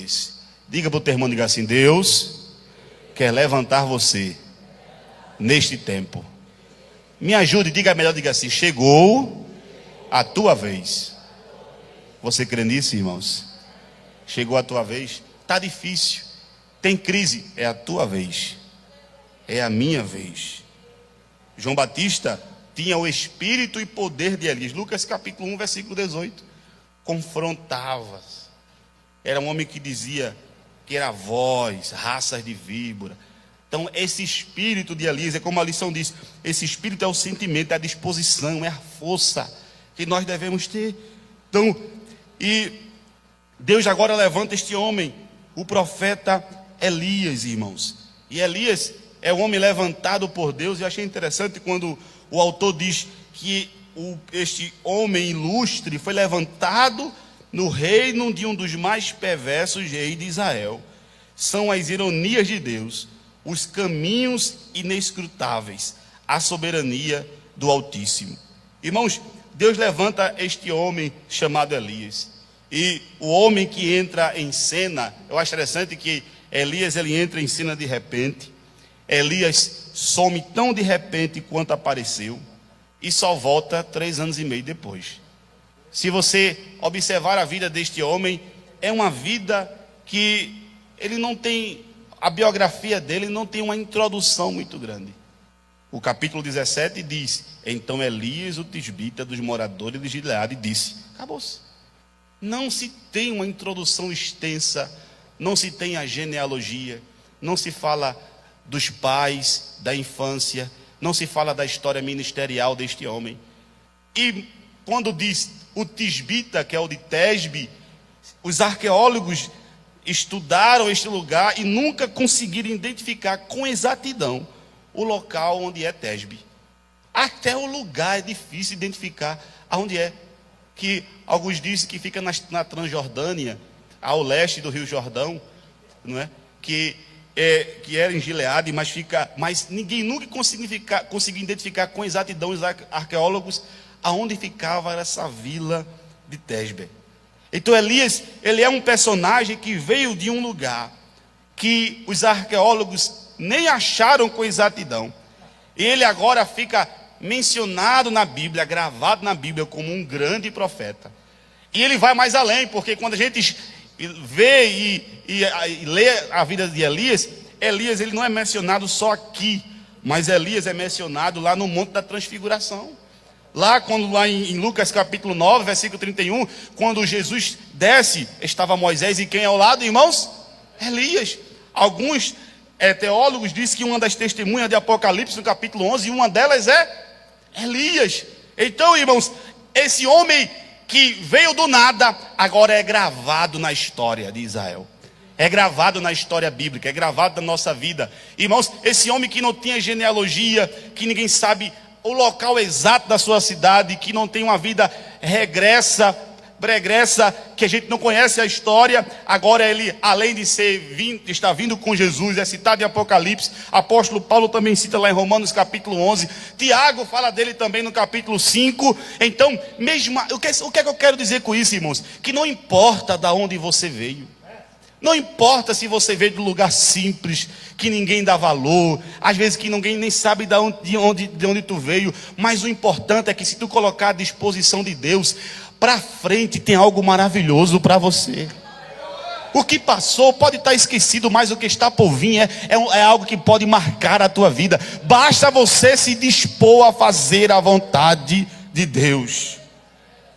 Elias. Diga para o teu irmão, diga assim: Deus quer levantar você neste tempo. Me ajude, diga melhor, diga assim: chegou a tua vez. Você crê nisso, irmãos? Chegou a tua vez. Está difícil, tem crise, é a tua vez, é a minha vez. João Batista tinha o espírito e poder de Elias. Lucas capítulo 1, versículo 18. Confrontava. Era um homem que dizia que era voz, raças de víbora. Então esse espírito de Elias, é como a lição diz, esse espírito é o sentimento, é a disposição, é a força que nós devemos ter. Então, e Deus agora levanta este homem, o profeta Elias, irmãos. E Elias é o homem levantado por Deus. E eu achei interessante quando o autor diz que este homem ilustre foi levantado no reino de um dos mais perversos reis de Israel. São as ironias de Deus, os caminhos inescrutáveis, a soberania do Altíssimo. Irmãos, Deus levanta este homem chamado Elias. E o homem que entra em cena, eu acho interessante que Elias, ele entra em cena de repente. Elias some tão de repente quanto apareceu, e só volta 3 anos e meio depois. Se você observar a vida deste homem, é uma vida que ele não tem, a biografia dele não tem uma introdução muito grande. O capítulo 17 diz: então Elias, o tisbita dos moradores de Gileade, disse. Acabou-se. Não se tem uma introdução extensa, não se tem a genealogia, não se fala dos pais, da infância, não se fala da história ministerial deste homem. E quando diz o tisbita, que é o de Tesbe, os arqueólogos estudaram este lugar e nunca conseguiram identificar com exatidão o local onde é Tesbe. Até o lugar é difícil identificar aonde é. Que alguns dizem que fica na Transjordânia, ao leste do Rio Jordão, não é? Que era em Gileade, mas ninguém nunca conseguiu identificar com exatidão, os arqueólogos, aonde ficava essa vila de Tesbe. Então Elias, ele é um personagem que veio de um lugar que os arqueólogos nem acharam com exatidão. E ele agora fica mencionado na Bíblia, gravado na Bíblia como um grande profeta. E ele vai mais além, porque quando a gente vê e lê a vida de Elias, ele não é mencionado só aqui, mas Elias é mencionado lá no Monte da Transfiguração. Lá em Lucas capítulo 9, versículo 31, quando Jesus desce, estava Moisés e quem ao lado, irmãos? Elias. Alguns teólogos dizem que uma das testemunhas de Apocalipse, no capítulo 11, uma delas é Elias. Então, irmãos, esse homem que veio do nada, agora é gravado na história de Israel. É gravado na história bíblica, é gravado na nossa vida. Irmãos, esse homem que não tinha genealogia, que ninguém sabe o local exato da sua cidade, que não tem uma vida pregressa, que a gente não conhece a história, agora ele, além de estar vindo com Jesus, é citado em Apocalipse, apóstolo Paulo também cita lá em Romanos capítulo 11, Tiago fala dele também no capítulo 5, então, o que é que eu quero dizer com isso, irmãos? Que não importa de onde você veio, não importa se você veio de um lugar simples, que ninguém dá valor, às vezes que ninguém nem sabe de onde tu veio, mas o importante é que se tu colocar à disposição de Deus, para frente tem algo maravilhoso para você. O que passou pode estar esquecido, mas o que está por vir é algo que pode marcar a tua vida. Basta você se dispor a fazer a vontade de Deus.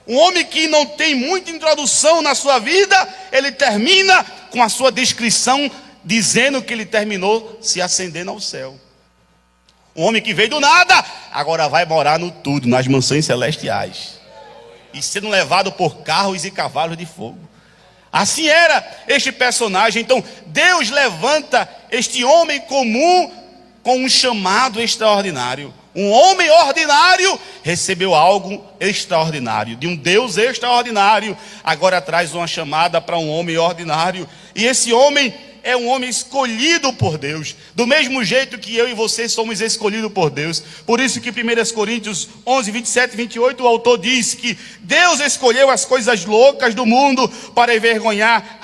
Um homem que não tem muita introdução na sua vida, ele termina com a sua descrição dizendo que ele terminou se ascendendo ao céu. Um homem que veio do nada, agora vai morar no tudo, nas mansões celestiais, e sendo levado por carros e cavalos de fogo. Assim era este personagem. Então Deus levanta este homem comum com um chamado extraordinário. Um homem ordinário recebeu algo extraordinário, de um Deus extraordinário, agora traz uma chamada para um homem ordinário. E esse homem é um homem escolhido por Deus, do mesmo jeito que eu e você somos escolhidos por Deus. Por isso que 1 Coríntios 11, 27 e 28, o autor diz que Deus escolheu as coisas loucas do mundo para envergonhar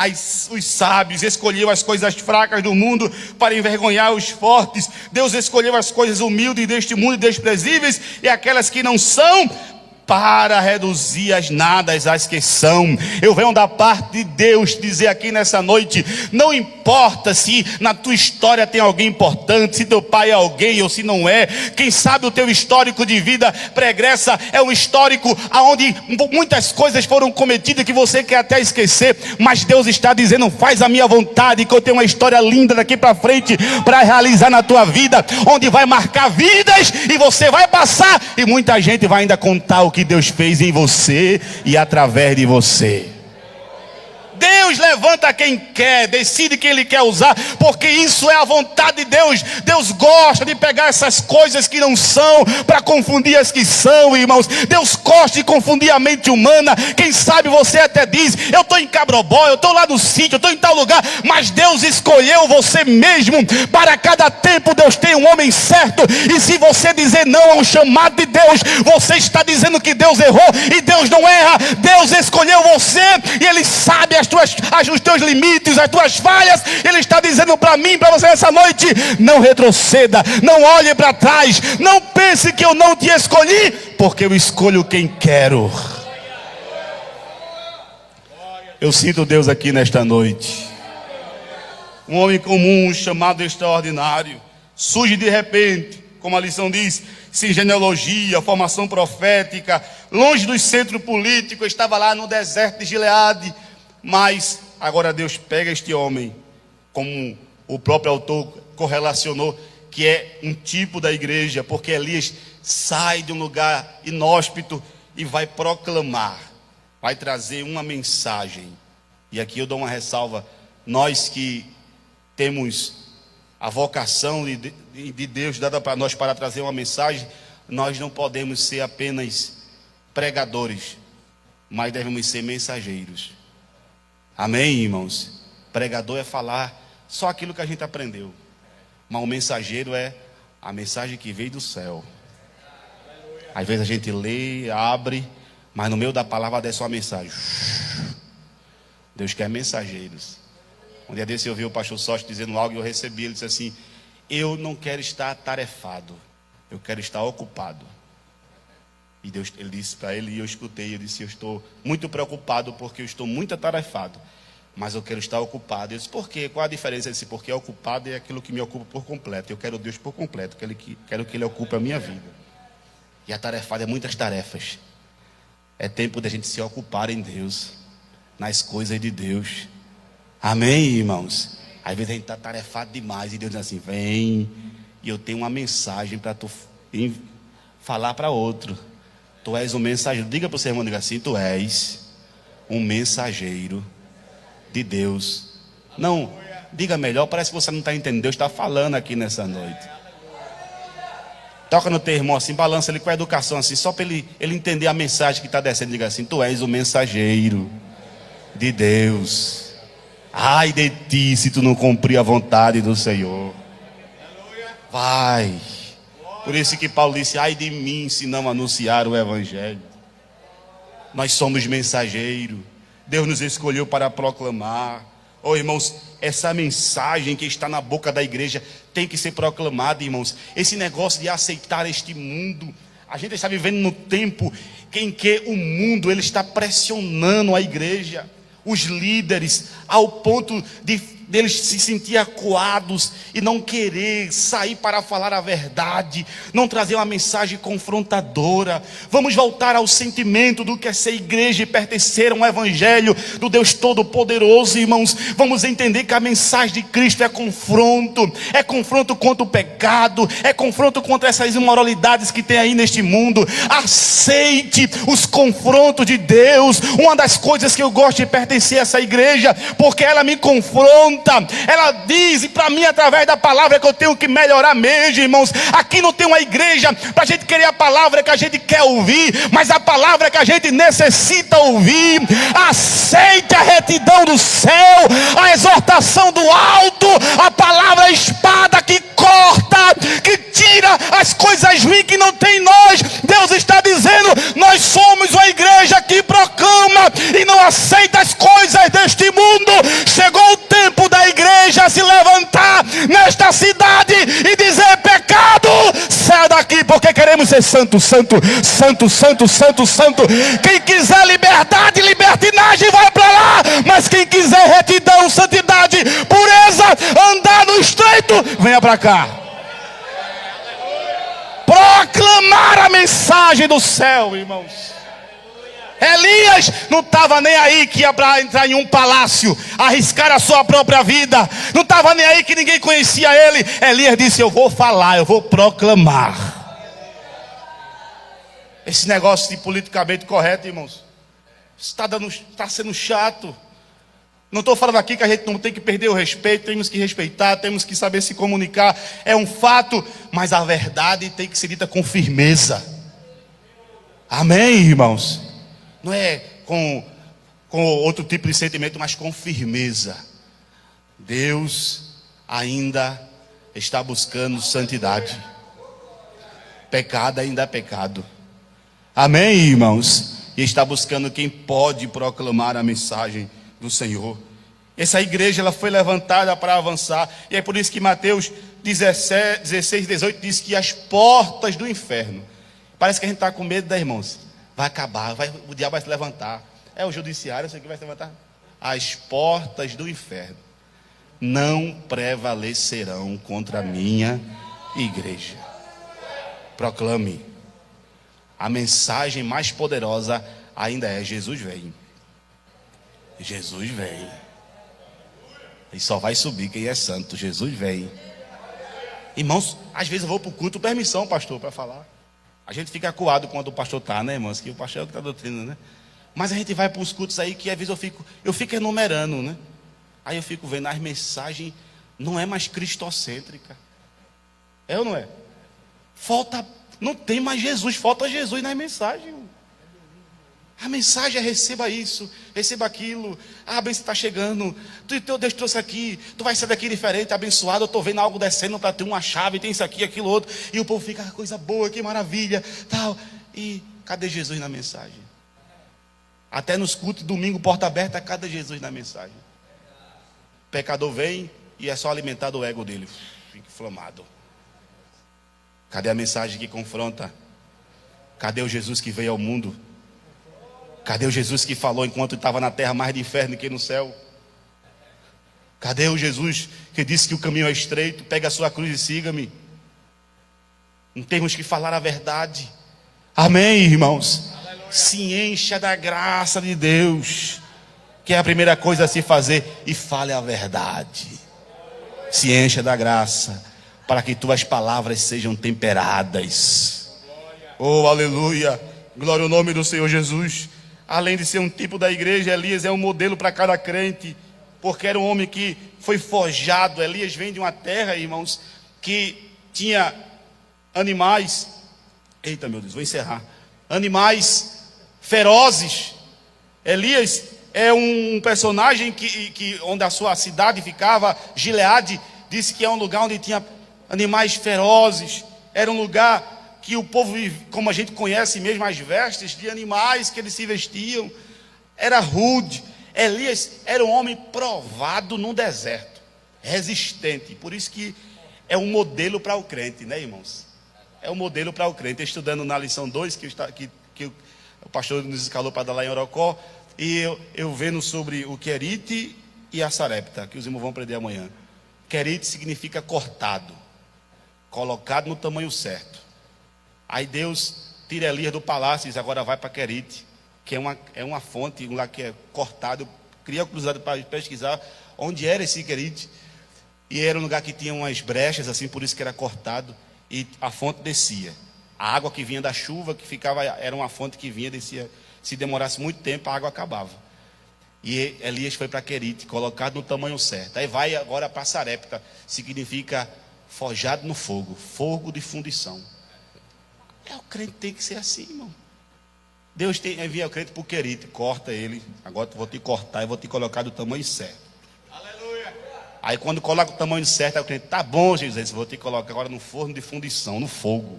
os sábios, escolheu as coisas fracas do mundo para envergonhar os fortes. Deus escolheu as coisas humildes deste mundo e desprezíveis e aquelas que não são, para reduzir as nadas às que são. Eu venho da parte de Deus dizer aqui nessa noite: não importa se na tua história tem alguém importante, se teu pai é alguém ou se não é. Quem sabe o teu histórico de vida pregressa é um histórico onde muitas coisas foram cometidas que você quer até esquecer, mas Deus está dizendo: faz a minha vontade, que eu tenho uma história linda daqui para frente para realizar na tua vida, onde vai marcar vidas e você vai passar, e muita gente vai ainda contar o que Deus fez em você e através de você. Deus levanta quem quer, decide quem Ele quer usar, porque isso é a vontade de Deus. Deus gosta de pegar essas coisas que não são para confundir as que são, irmãos. Deus gosta de confundir a mente humana. Quem sabe você até diz: eu estou em Cabrobó, eu estou lá no sítio, eu estou em tal lugar, mas Deus escolheu você mesmo. Para cada tempo Deus tem um homem certo, e se você dizer não a um chamado de Deus, você está dizendo que Deus errou, e Deus não erra. Deus escolheu você e Ele sabe os teus limites, as tuas falhas. Ele está dizendo para mim, para você nessa noite: não retroceda, não olhe para trás, não pense que eu não te escolhi, porque eu escolho quem quero. Eu sinto Deus aqui nesta noite. Um homem comum, chamado extraordinário, surge de repente, como a lição diz, sem genealogia, formação profética, longe do centro político, estava lá no deserto de Gileade. Mas agora Deus pega este homem, como o próprio autor correlacionou, que é um tipo da igreja, porque Elias sai de um lugar inóspito e vai proclamar, vai trazer uma mensagem. E aqui eu dou uma ressalva: nós que temos a vocação de Deus dada para nós para trazer uma mensagem, nós não podemos ser apenas pregadores, mas devemos ser mensageiros. Amém, irmãos? Pregador é falar só aquilo que a gente aprendeu, mas o mensageiro é a mensagem que veio do céu. Às vezes a gente lê, abre, mas no meio da palavra desce uma mensagem. Deus quer mensageiros. Um dia desse eu ouvi o pastor Sócio dizendo algo e eu recebi. Ele disse assim: eu não quero estar atarefado, eu quero estar ocupado. E Deus, ele disse para ele, e eu escutei, eu disse: eu estou muito preocupado porque eu estou muito atarefado, mas eu quero estar ocupado. Eu disse: por quê? Qual a diferença? Ele disse: porque ocupado é aquilo que me ocupa por completo. Eu quero Deus por completo, quero que Ele ocupe a minha vida. E atarefado é muitas tarefas. É tempo da gente se ocupar em Deus, nas coisas de Deus. Amém, irmãos? Às vezes a gente está atarefado demais e Deus diz assim: vem, e eu tenho uma mensagem para tu falar para outro. Tu és um mensageiro. Diga para o seu irmão, diga assim: tu és um mensageiro de Deus. Não, diga melhor, parece que você não está entendendo. Deus está falando aqui nessa noite. Toca no teu irmão assim, balança ele com a educação assim, só para ele entender a mensagem que está descendo. Diga assim: tu és o mensageiro de Deus. Ai de ti se tu não cumprir a vontade do Senhor. Vai. Por isso que Paulo disse: ai de mim se não anunciar o Evangelho. Nós somos mensageiros. Deus nos escolheu para proclamar. Oh, irmãos, essa mensagem que está na boca da igreja tem que ser proclamada, irmãos. Esse negócio de aceitar este mundo, a gente está vivendo no tempo em que o mundo ele está pressionando a igreja, os líderes, ao ponto deles se sentir acuados e não querer sair para falar a verdade, não trazer uma mensagem confrontadora. Vamos voltar ao sentimento do que é ser igreja e pertencer a um evangelho do Deus Todo-Poderoso, irmãos. Vamos entender que a mensagem de Cristo é confronto contra o pecado, é confronto contra essas imoralidades que tem aí neste mundo. Aceite os confrontos de Deus. Uma das coisas que eu gosto de pertencer a essa igreja, porque ela me confronta. Ela diz, e para mim através da palavra, que eu tenho que melhorar mesmo, irmãos. Aqui não tem uma igreja para a gente querer a palavra que a gente quer ouvir, mas a palavra que a gente necessita ouvir. Aceite a retidão do céu, a exortação do alto, ser santo, santo, santo, santo, santo, santo. Quem quiser liberdade, libertinagem, vai para lá. Mas quem quiser retidão, santidade, pureza, andar no estreito, venha para cá. Proclamar a mensagem do céu, irmãos. Elias não estava nem aí que ia para entrar em um palácio, arriscar a sua própria vida. Não estava nem aí que ninguém conhecia ele. Elias disse: eu vou falar, eu vou proclamar. Esse negócio de politicamente correto, irmãos, está sendo chato. Não estou falando aqui que a gente não tem que perder o respeito. Temos que respeitar, temos que saber se comunicar. É um fato, mas a verdade tem que ser dita com firmeza. Amém, irmãos? Não é com outro tipo de sentimento, mas com firmeza. Deus ainda está buscando santidade. Pecado ainda é pecado. Amém, irmãos? E está buscando quem pode proclamar a mensagem do Senhor. Essa igreja ela foi levantada para avançar. E é por isso que Mateus 16, 18 diz que as portas do inferno. Parece que a gente está com medo, irmãos. Vai acabar, o diabo vai se levantar. É o judiciário, isso aqui vai se levantar. As portas do inferno não prevalecerão contra a minha igreja. Proclame. A mensagem mais poderosa ainda é: Jesus vem. Jesus vem. E só vai subir quem é santo. Jesus vem. Irmãos, às vezes eu vou para o culto, permissão, pastor, para falar. A gente fica acuado quando o pastor está, né, irmãos? Que o pastor é o que está doutrina, né? Mas a gente vai para os cultos aí que às vezes eu fico enumerando, né? Aí eu fico vendo, as mensagens não é mais cristocêntrica. É ou não é? Não tem mais Jesus, falta Jesus nas mensagens. A mensagem é: receba isso, receba aquilo. A bênção está chegando. Deus trouxe aqui. Tu vai sair daqui diferente, abençoado. Eu estou vendo algo descendo para ter uma chave, tem isso aqui, aquilo outro. E o povo fica: coisa boa, que maravilha, tal. E cadê Jesus na mensagem? Até nos cultos, domingo, porta aberta, cadê Jesus na mensagem? O pecador vem e é só alimentar do ego dele. Fica inflamado. Cadê a mensagem que confronta? Cadê o Jesus que veio ao mundo? Cadê o Jesus que falou enquanto estava na terra mais de inferno que no céu? Cadê o Jesus que disse que o caminho é estreito? Pega a sua cruz e siga-me. Não temos que falar a verdade. Amém, irmãos? Aleluia. Se encha da graça de Deus, que é a primeira coisa a se fazer, e fale a verdade. Se encha da graça, para que tuas palavras sejam temperadas. Oh, aleluia. Glória ao nome do Senhor Jesus. Além de ser um tipo da igreja, Elias é um modelo para cada crente, porque era um homem que foi forjado. Elias vem de uma terra, irmãos, que tinha animais. Eita, meu Deus, vou encerrar. Animais ferozes. Elias é um personagem onde a sua cidade ficava, Gileade, disse que é um lugar onde tinha animais ferozes. Era um lugar que o povo, como a gente conhece mesmo, as vestes de animais que eles se vestiam, era rude. Elias era um homem provado no deserto, resistente. Por isso que é um modelo para o crente, né, irmãos? É um modelo para o crente. Estudando na lição 2, que o pastor nos escalou para dar lá em Orocó, e eu vendo sobre o querite e a sarepta, que os irmãos vão aprender amanhã. Querite significa cortado, colocado no tamanho certo. Aí Deus tira Elias do palácio e diz: agora vai para Querite, que é uma fonte lá que é cortado. Eu queria a curiosidade para pesquisar onde era esse Querite. E era um lugar que tinha umas brechas assim, por isso que era cortado. E a fonte descia. A água que vinha da chuva, que ficava, era uma fonte que vinha, descia. Se demorasse muito tempo, a água acabava. E Elias foi para Querite, colocado no tamanho certo. Aí vai agora para Sarepta, significa forjado no fogo, fogo de fundição. O crente tem que ser assim, irmão. Deus envia o crente para o Querite, corta ele. Agora eu vou te cortar e vou te colocar do tamanho certo. Aleluia. Aí quando coloca o tamanho certo, aí o crente: tá bom, Jesus, vou te colocar agora no forno de fundição, no fogo.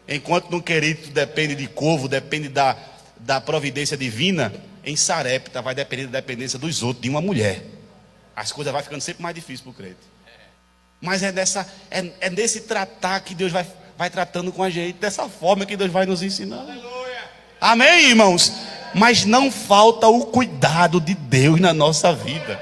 Enquanto no Querite depende de couvo, depende da providência divina, em Sarepta vai depender da dependência dos outros, de uma mulher. As coisas vão ficando sempre mais difíceis para o crente. Mas é nesse tratar que Deus vai tratando com a gente dessa forma que Deus vai nos ensinar. Amém, irmãos? Mas não falta o cuidado de Deus na nossa vida.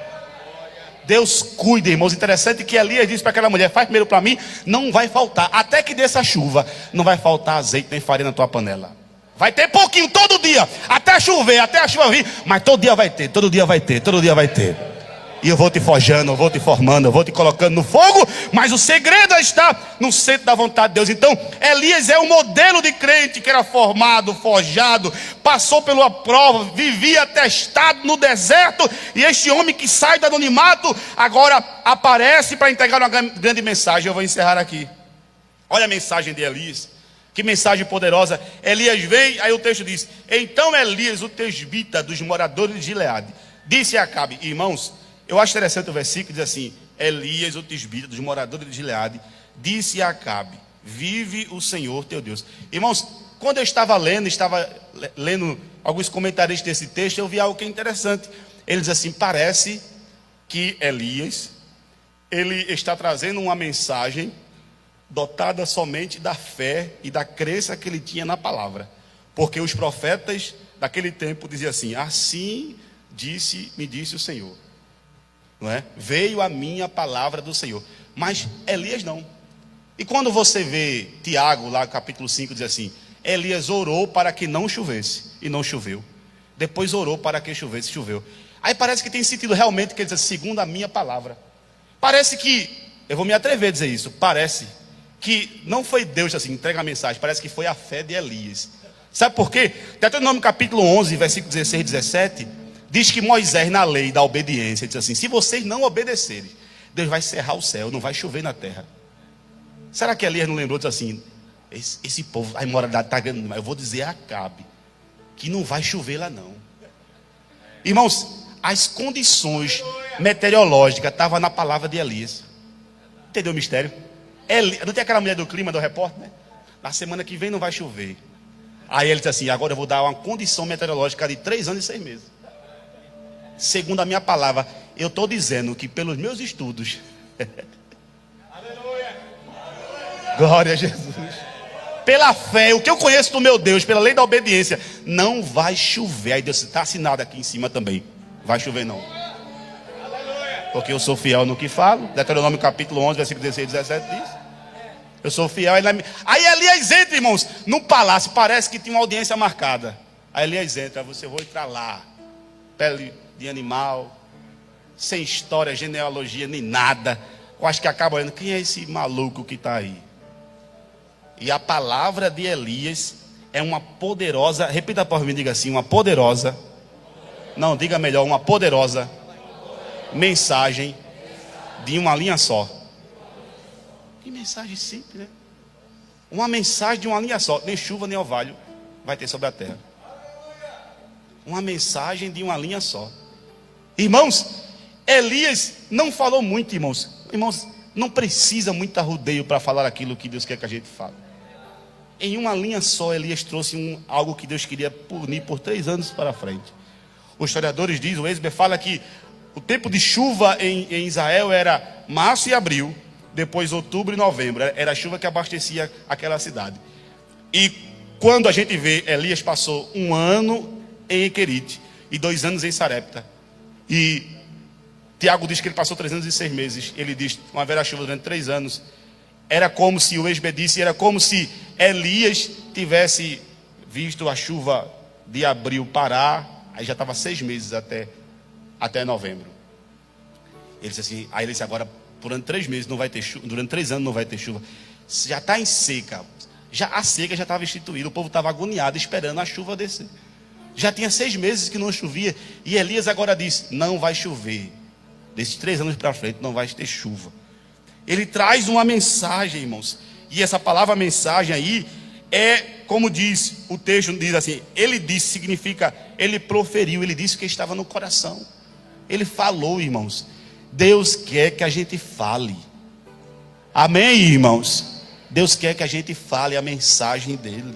Deus cuida, irmãos. Interessante que Elias disse para aquela mulher: faz primeiro para mim, não vai faltar, até que desça a chuva, não vai faltar azeite nem farinha na tua panela. Vai ter pouquinho todo dia, até chover, até a chuva vir, mas todo dia vai ter, todo dia vai ter, todo dia vai ter. E eu vou te forjando, eu vou te formando, eu vou te colocando no fogo, mas o segredo está no centro da vontade de Deus. Então, Elias é um modelo de crente que era formado, forjado, passou pela prova, vivia testado no deserto, e este homem que sai do anonimato, agora aparece para entregar uma grande mensagem. Eu vou encerrar aqui. Olha a mensagem de Elias, que mensagem poderosa. Elias vem, aí o texto diz: então Elias, o tesbita dos moradores de Gileade, disse a Acabe. Irmãos, eu acho interessante o versículo, diz assim: Elias, o tisbita dos moradores de Gileade, disse a Acabe: vive o Senhor teu Deus. Irmãos, quando eu estava lendo alguns comentários desse texto, eu vi algo que é interessante. Ele diz assim: parece que Elias, ele está trazendo uma mensagem dotada somente da fé e da crença que ele tinha na palavra, porque os profetas daquele tempo diziam assim: assim me disse o Senhor. Não é? Veio a minha palavra do Senhor. Mas Elias não. E quando você vê Tiago, lá no capítulo 5, diz assim: Elias orou para que não chovesse, e não choveu. Depois orou para que chovesse, choveu. Aí parece que tem sentido realmente que ele diz assim: segundo a minha palavra. Parece que, eu vou me atrever a dizer isso, parece que não foi Deus assim, entrega a mensagem, parece que foi a fé de Elias. Sabe por quê? Deuteronômio capítulo 11, versículo 16 e 17... diz que Moisés, na lei da obediência, diz assim: se vocês não obedecerem, Deus vai cerrar o céu, não vai chover na terra. Será que Elias não lembrou? Diz assim: esse povo, a imoralidade está grande demais. Eu vou dizer a Acabe que não vai chover lá não. Irmãos, as condições meteorológicas estavam na palavra de Elias. Entendeu o mistério? Não tem aquela mulher do clima, do repórter, né? Na semana que vem não vai chover. Aí ele diz assim: agora eu vou dar uma condição meteorológica de 3 anos e 6 meses. Segundo a minha palavra, eu estou dizendo que pelos meus estudos, glória a Jesus, pela fé, o que eu conheço do meu Deus, pela lei da obediência, não vai chover. Aí Deus está assinado aqui em cima também: vai chover não, porque eu sou fiel no que falo. Deuteronômio capítulo 11, versículo 16 e 17 diz: eu sou fiel. Aí Elias entra, irmãos, no palácio, parece que tinha uma audiência marcada. Aí Elias entra: você vou entrar lá, pele de animal, sem história, genealogia, nem nada. Eu acho que acaba olhando: quem é esse maluco que está aí? E a palavra de Elias é uma poderosa, repita por mim, diga assim: uma poderosa, não, diga melhor, uma poderosa mensagem de uma linha só. Que mensagem simples, né? Uma mensagem de uma linha só: nem chuva nem orvalho vai ter sobre a terra. Uma mensagem de uma linha só. Irmãos, Elias não falou muito, irmãos. Irmãos, não precisa muito arrudeio para falar aquilo que Deus quer que a gente fale. Em uma linha só, Elias trouxe algo que Deus queria punir por 3 anos para frente. Os historiadores dizem, o Esber fala que o tempo de chuva em Israel era março e abril, depois outubro e novembro. Era a chuva que abastecia aquela cidade. E quando a gente vê, Elias passou 1 ano em Querite e 2 anos em Sarepta. E Tiago diz que ele passou 3 anos e 6 meses. Ele diz: não haverá chuva durante 3 anos. Era como se, o Esber disse, era como se Elias tivesse visto a chuva de abril parar. Aí já estava 6 meses até novembro. Ele disse assim, aí ele disse: agora durante 3 meses não vai ter chuva, durante 3 anos não vai ter chuva. Já está em seca. A seca já estava instituída. O povo estava agoniado esperando a chuva descer. Já tinha 6 meses que não chovia. E Elias agora diz: não vai chover. Desses 3 anos para frente não vai ter chuva. Ele traz uma mensagem, irmãos. E essa palavra mensagem aí é, como diz o texto, diz assim: ele disse, significa, ele proferiu, ele disse o que estava no coração. Ele falou, irmãos. Deus quer que a gente fale. Amém, irmãos? Deus quer que a gente fale a mensagem dele.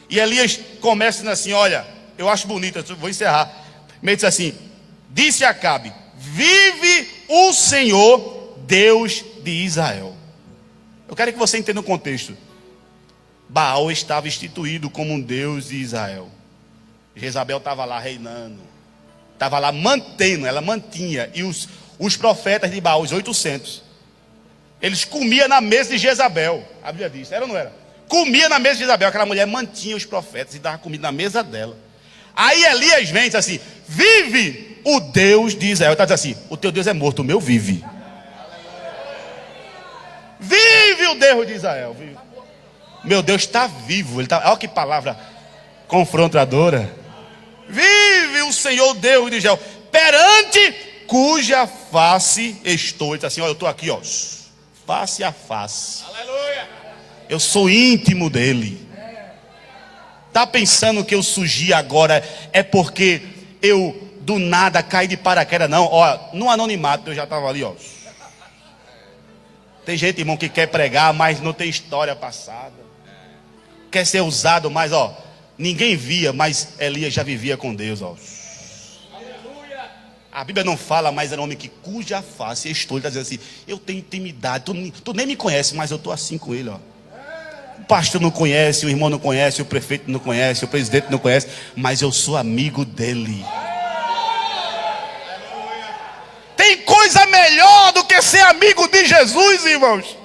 E Elias começa assim: olha, eu acho bonito, eu vou encerrar. Ele diz assim: disse a Acabe: vive o Senhor, Deus de Israel. Eu quero que você entenda o contexto. Baal estava instituído como um Deus de Israel. Jezabel estava lá reinando, estava lá mantendo, ela mantinha. E os profetas de Baal, os 800, eles comiam na mesa de Jezabel. A Bíblia diz, era ou não era? Comia na mesa de Jezabel. Aquela mulher mantinha os profetas e dava comida na mesa dela. Aí Elias vem e diz assim: vive o Deus de Israel. Ele está dizendo assim: o teu Deus é morto, o meu vive. Vive o Deus de Israel. Vive. Meu Deus está vivo. Olha que palavra confrontadora. Vive o Senhor Deus de Israel, perante cuja face estou. Ele diz assim: olha, eu estou aqui, ó, face a face. Aleluia. Eu sou íntimo dele. Está pensando que eu surgi agora é porque eu do nada caí de paraquedas? Não, ó, no anonimato eu já estava ali, ó. Tem gente, irmão, que quer pregar, mas não tem história passada. Quer ser usado, mas ó, ninguém via, mas Elias já vivia com Deus, ó. A Bíblia não fala, mas é um homem que cuja face estou. Ele está dizendo assim: eu tenho intimidade, tu nem me conhece, mas eu estou assim com ele, ó. O pastor não conhece, o irmão não conhece, o prefeito não conhece, o presidente não conhece, mas eu sou amigo dele. Tem coisa melhor do que ser amigo de Jesus, irmãos.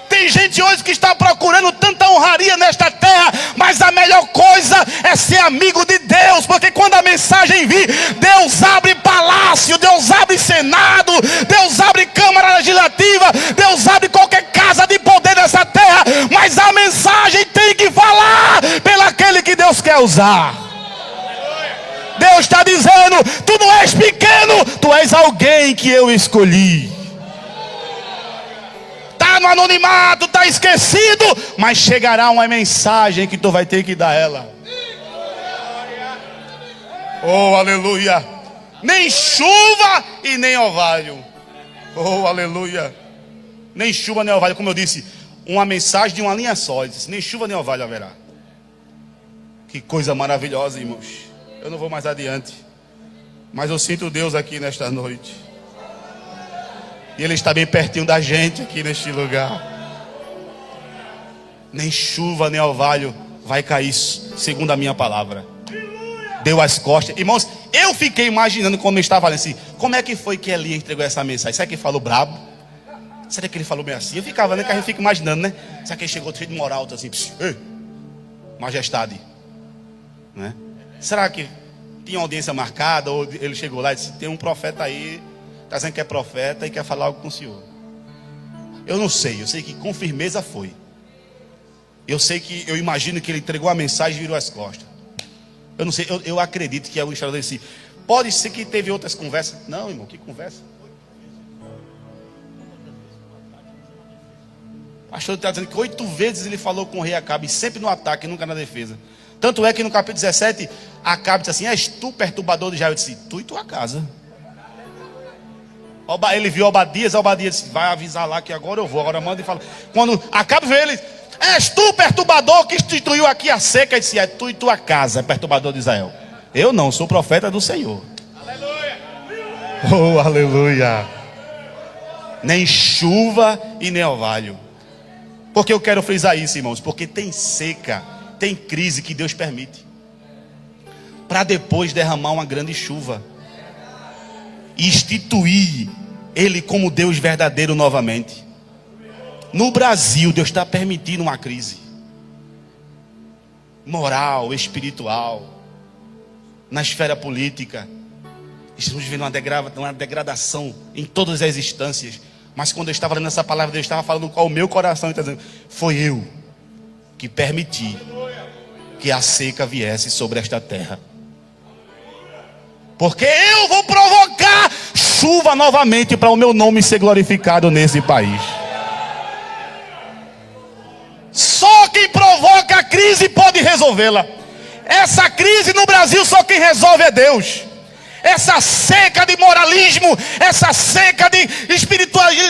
Tem gente hoje que está procurando tanta honraria nesta terra, mas a melhor coisa é ser amigo de Deus, porque quando a mensagem vir, Deus abre palácio, Deus abre senado, Deus abre câmara legislativa, Deus abre qualquer casa de poder nessa terra, mas a mensagem tem que falar pelaquele que Deus quer usar. Deus está dizendo: tu não és pequeno, tu és alguém que eu escolhi. Está no anonimato, está esquecido, mas chegará uma mensagem que tu vai ter que dar ela. Oh, aleluia. Nem chuva e nem orvalho. Oh, aleluia. Nem chuva nem orvalho, como eu disse, uma mensagem de uma linha só. Ele disse: nem chuva nem orvalho haverá. Que coisa maravilhosa, irmãos. Eu não vou mais adiante, mas eu sinto Deus aqui nesta noite. E Ele está bem pertinho da gente aqui neste lugar. Nem chuva nem orvalho vai cair, segundo a minha palavra. Deu as costas. Irmãos, eu fiquei imaginando como eu estava falando assim: como é que foi que Elias entregou essa mensagem? Será que ele falou brabo? Será que ele falou meio assim? Eu ficava, né? Que a gente fica imaginando, né? Será que ele chegou cheio de moral, assim: ei, majestade, né? Será que tinha audiência marcada? Ou ele chegou lá e disse: tem um profeta aí, está dizendo que é profeta e quer falar algo com o senhor. Eu não sei, eu sei que com firmeza foi. Eu sei que, eu imagino que ele entregou a mensagem e virou as costas. Eu não sei, eu acredito que é o instalador desse. Pode ser que teve outras conversas. Não, irmão, que conversa? O pastor está dizendo que 8 vezes ele falou com o rei Acabe, sempre no ataque, nunca na defesa. Tanto é que no capítulo 17, Acabe disse assim: és tu perturbador de Israel? Eu disse: tu e tua casa. Ele viu Obadias disse: vai avisar lá que agora eu vou. Agora manda e fala. Quando Acabe veio ele: és tu perturbador que instituiu aqui a seca? Ele disse: é tu e tua casa, perturbador de Israel. Eu não, sou profeta do Senhor. Aleluia. Oh, aleluia. Nem chuva e nem orvalho. Porque eu quero frisar isso, irmãos, porque tem seca, tem crise que Deus permite, para depois derramar uma grande chuva e instituir Ele como Deus verdadeiro novamente. No Brasil, Deus está permitindo uma crise moral, espiritual, na esfera política. Estamos vivendo uma degradação em todas as instâncias. Mas quando eu estava lendo essa palavra, Deus estava falando com o meu coração e está dizendo: foi eu que permiti que a seca viesse sobre esta terra, porque eu vou provocar chuva novamente para o meu nome ser glorificado nesse país. Só quem provoca a crise pode resolvê-la. Essa crise no Brasil, só quem resolve é Deus. Essa seca de moralismo, essa seca de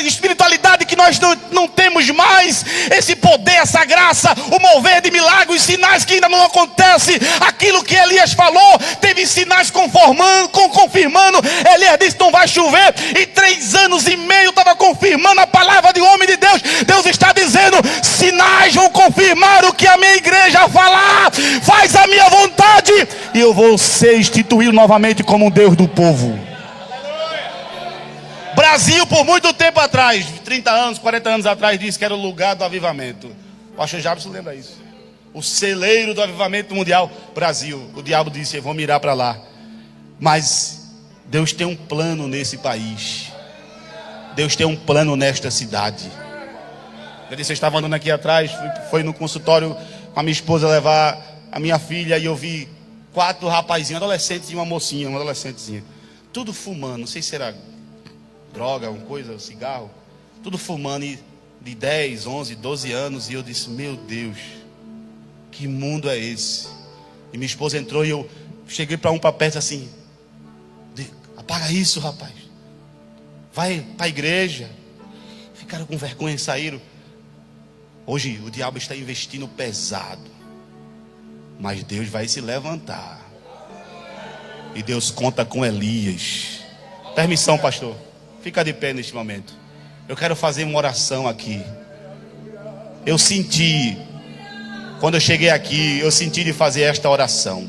espiritualidade que nós não temos mais, esse poder, essa graça, o mover de milagres, sinais que ainda não acontecem. Aquilo que Elias falou, teve sinais confirmando. Elias disse: não vai chover, e 3 anos e meio estava confirmando a palavra de homem de Deus. Deus está dizendo: sinais vão confirmar o eu vou ser instituído novamente como um Deus do povo. Brasil, por muito tempo atrás, 30 anos, 40 anos atrás, disse que era o lugar do avivamento. O pastor Jabson lembra isso. O celeiro do avivamento mundial, Brasil. O diabo disse, eu vou mirar para lá. Mas Deus tem um plano nesse país. Deus tem um plano nesta cidade. Eu disse, eu estava andando aqui atrás, foi no consultório com a minha esposa levar a minha filha, e eu vi 4 rapazinhos, adolescentes e uma mocinha, uma adolescentezinha. Tudo fumando, não sei se era droga, alguma coisa, cigarro. Tudo fumando, e de 10, 11, 12 anos. E eu disse, meu Deus, que mundo é esse? E minha esposa entrou e eu cheguei para um perto assim, apaga isso, rapaz. Vai para a igreja. Ficaram com vergonha e saíram. Hoje o diabo está investindo pesado, mas Deus vai se levantar. E Deus conta com Elias. Permissão, pastor. Fica de pé neste momento. Eu quero fazer uma oração aqui. Eu senti, quando eu cheguei aqui, eu senti de fazer esta oração.